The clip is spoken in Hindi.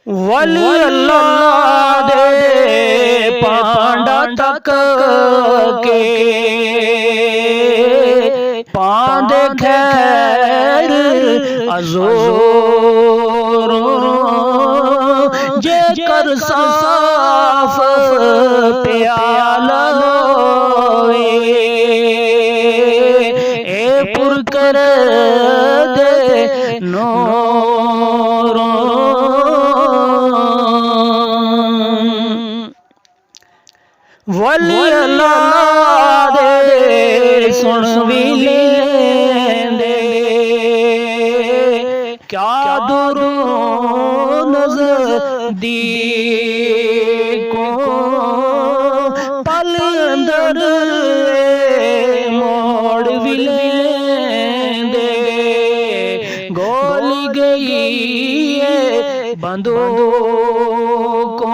वली अल्लाह दे पांडा तक के पांदे खैर अजोर जे कर साफ प्याला ए पुर कर दे नूर वली अल्लाह दे सुन भी लेंदे क्या दूरों नज़दीकों पल अंदर मोड़ भी लेंदे गोली गई है बंदों को